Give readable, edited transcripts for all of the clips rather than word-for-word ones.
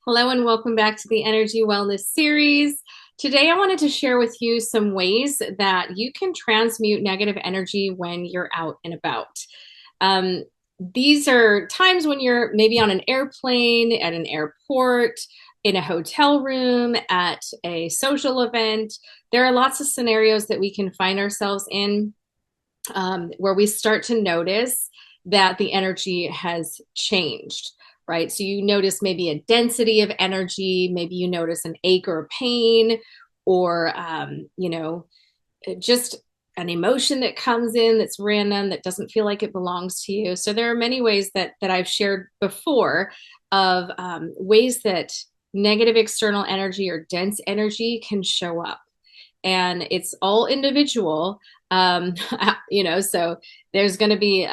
Hello and welcome back to the Energy Wellness Series. Today I wanted to share with you some ways that you can transmute negative energy when you're out and about. Um, these are times when you're maybe on an airplane, at an airport, in a hotel room, at a social event. There are lots of scenarios that we can find ourselves in where we start to notice that the energy has changed, right? So you notice maybe a density of energy, maybe you notice an ache or a pain, or, just an emotion that comes in that's random, that doesn't feel like it belongs to you. So there are many ways that I've shared before of ways that negative external energy or dense energy can show up, and it's all individual. um, so there's going to be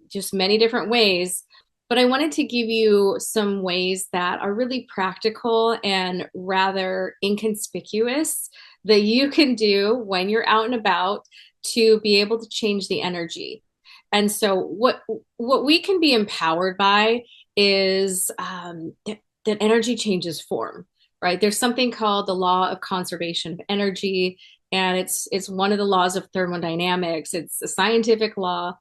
just many different ways, but I wanted to give you some ways that are really practical and rather inconspicuous that you can do when you're out and about to be able to change the energy. And so what we can be empowered by is that energy changes form, right? There's something called the law of conservation of energy, and it's one of the laws of thermodynamics. It's a scientific law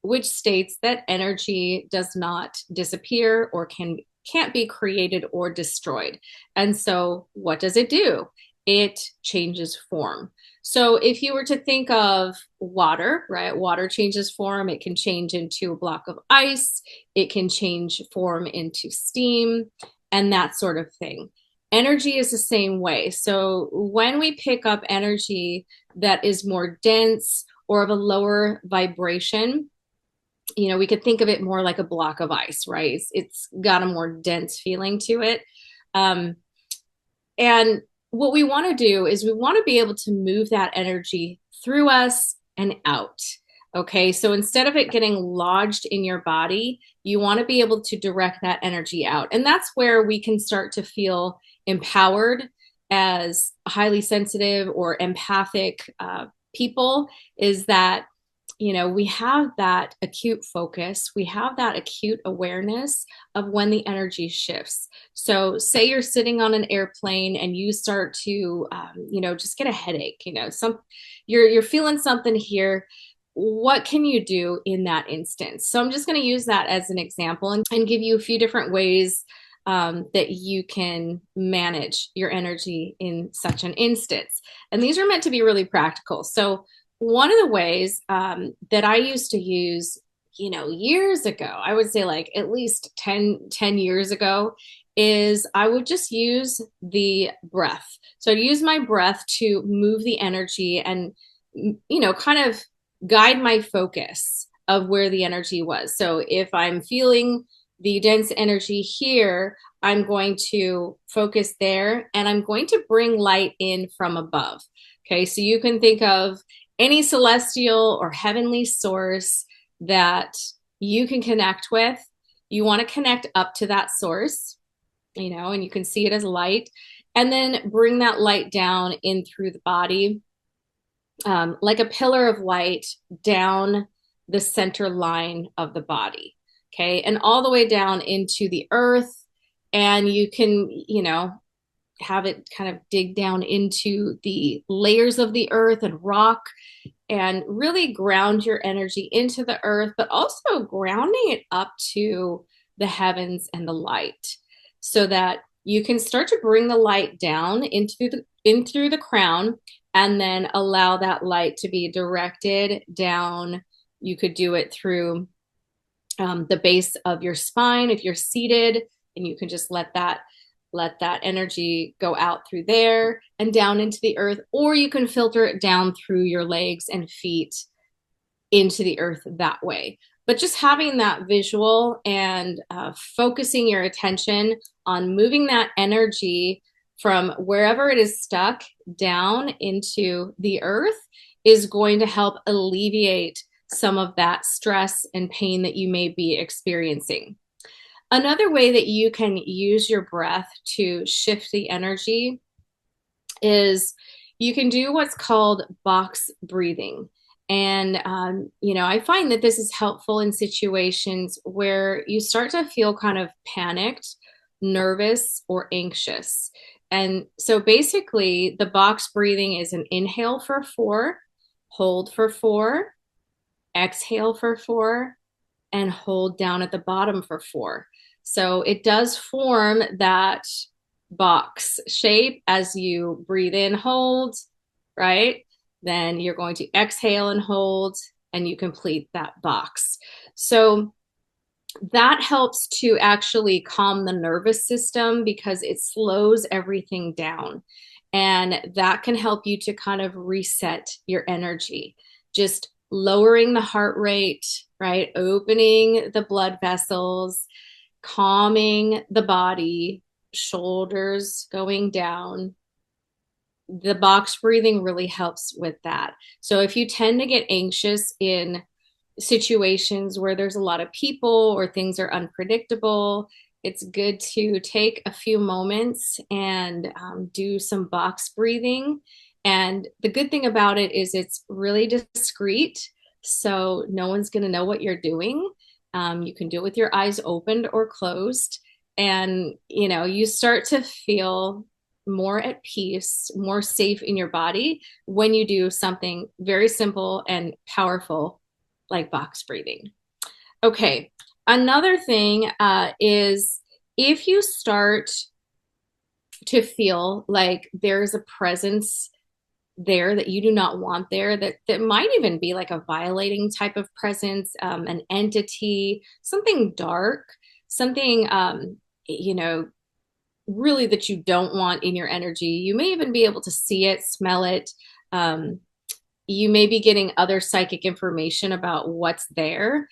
which states that energy does not disappear or can't be created or destroyed. And so what does it do? It changes form. So if you were to think of water, right? Water changes form. It can change into a block of ice. It can change form into steam and that sort of thing. Energy is the same way. So when we pick up energy that is more dense or of a lower vibration, we could think of it more like a block of ice, right? It's got a more dense feeling to it. Um, and what we want to do is we want to be able to move that energy through us and out. Okay, so instead of it getting lodged in your body, you want to be able to direct that energy out. And that's where we can start to feel empowered as highly sensitive or empathic people, is that we have that acute focus, we have that acute awareness of when the energy shifts. So, say you're sitting on an airplane and you start to, just get a headache. You're feeling something here. What can you do in that instance? So, I'm just going to use that as an example and give you a few different ways that you can manage your energy in such an instance. And these are meant to be really practical. So, one of the ways that I used to use, years ago, I would say like at least ten years ago, is I would just use the breath. So I'd use my breath to move the energy and, kind of guide my focus of where the energy was. So if I'm feeling the dense energy here, I'm going to focus there and I'm going to bring light in from above. Okay, so you can think of any celestial or heavenly source that you can connect with. You want to connect up to that source, and you can see it as light, and then bring that light down in through the body, like a pillar of light down the center line of the body. Okay, and all the way down into the earth. And you can, have it kind of dig down into the layers of the earth and rock, and really ground your energy into the earth, but also grounding it up to the heavens and the light, so that you can start to bring the light down in through the crown, and then allow that light to be directed down. You could do it through the base of your spine if you're seated, and you can just let that energy go out through there and down into the earth, or you can filter it down through your legs and feet into the earth that way. But just having that visual and focusing your attention on moving that energy from wherever it is stuck down into the earth is going to help alleviate some of that stress and pain that you may be experiencing. Another way that you can use your breath to shift the energy is you can do what's called box breathing. And, I find that this is helpful in situations where you start to feel kind of panicked nervous, or anxious. And so basically, the box breathing is an inhale for 4, hold for 4, exhale for 4, and hold down at the bottom for 4. So it does form that box shape as you breathe in, hold, right? Then you're going to exhale and hold, and you complete that box. So that helps to actually calm the nervous system because it slows everything down. And that can help you to kind of reset your energy. Just lowering the heart rate, right? Opening the blood vessels, calming the body, shoulders going down. The box breathing really helps with that. So if you tend to get anxious in situations where there's a lot of people or things are unpredictable, it's good to take a few moments and do some box breathing. And the good thing about it is it's really discreet. So no one's going to know what you're doing. You can do it with your eyes opened or closed. And, you start to feel more at peace, more safe in your body when you do something very simple and powerful like box breathing. Okay, another thing is if you start to feel like there's a presence there that you do not want there, that might even be like a violating type of presence, an entity, something dark, something, really that you don't want in your energy. You may even be able to see it, smell it. You may be getting other psychic information about what's there,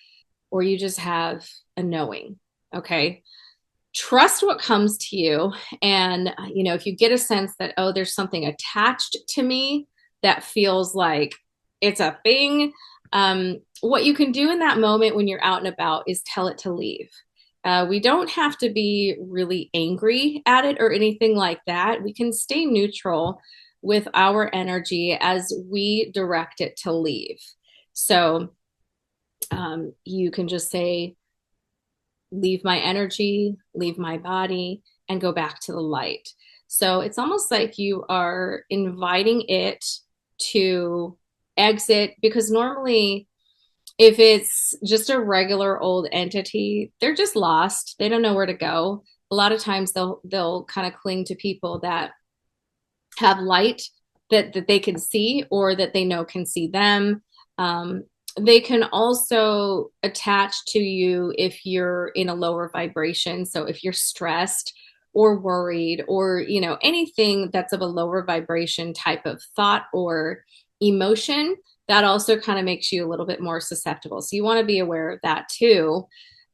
or you just have a knowing. Okay. Trust what comes to you. And, if you get a sense that, oh, there's something attached to me that feels like it's a thing, what you can do in that moment when you're out and about is tell it to leave. We don't have to be really angry at it or anything like that. We can stay neutral with our energy as we direct it to leave. So you can just say, leave my energy, leave my body, and go back to the light. So it's almost like you are inviting it to exit, because normally, if it's just a regular old entity, they're just lost. They don't know where to go. A lot of times they'll kind of cling to people that have light that they can see or that they know can see them. They can also attach to you if you're in a lower vibration. So if you're stressed or worried or, anything that's of a lower vibration type of thought or emotion, that also kind of makes you a little bit more susceptible. So you want to be aware of that too.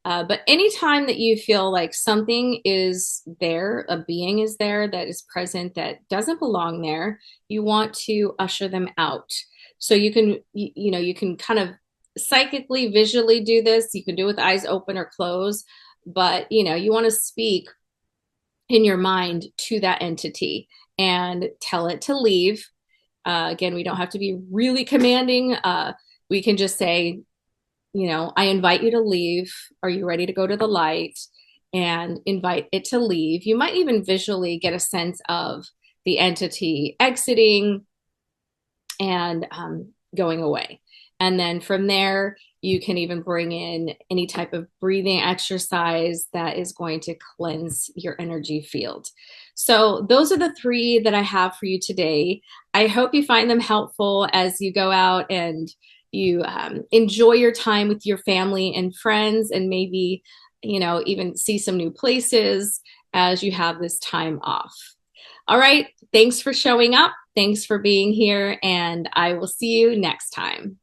But anytime that you feel like something is there, a being is there that is present that doesn't belong there, you want to usher them out. So you can, you can kind of psychically, visually do this. You can do it with eyes open or closed, but you want to speak in your mind to that entity and tell it to leave. Again, we don't have to be really commanding. We can just say, I invite you to leave. Are you ready to go to the light? And invite it to leave. You might even visually get a sense of the entity exiting and going away. And then from there, you can even bring in any type of breathing exercise that is going to cleanse your energy field. So those are the 3 that I have for you today. I hope you find them helpful as you go out and you enjoy your time with your family and friends, and maybe, even see some new places as you have this time off. All right. Thanks for showing up. Thanks for being here. And I will see you next time.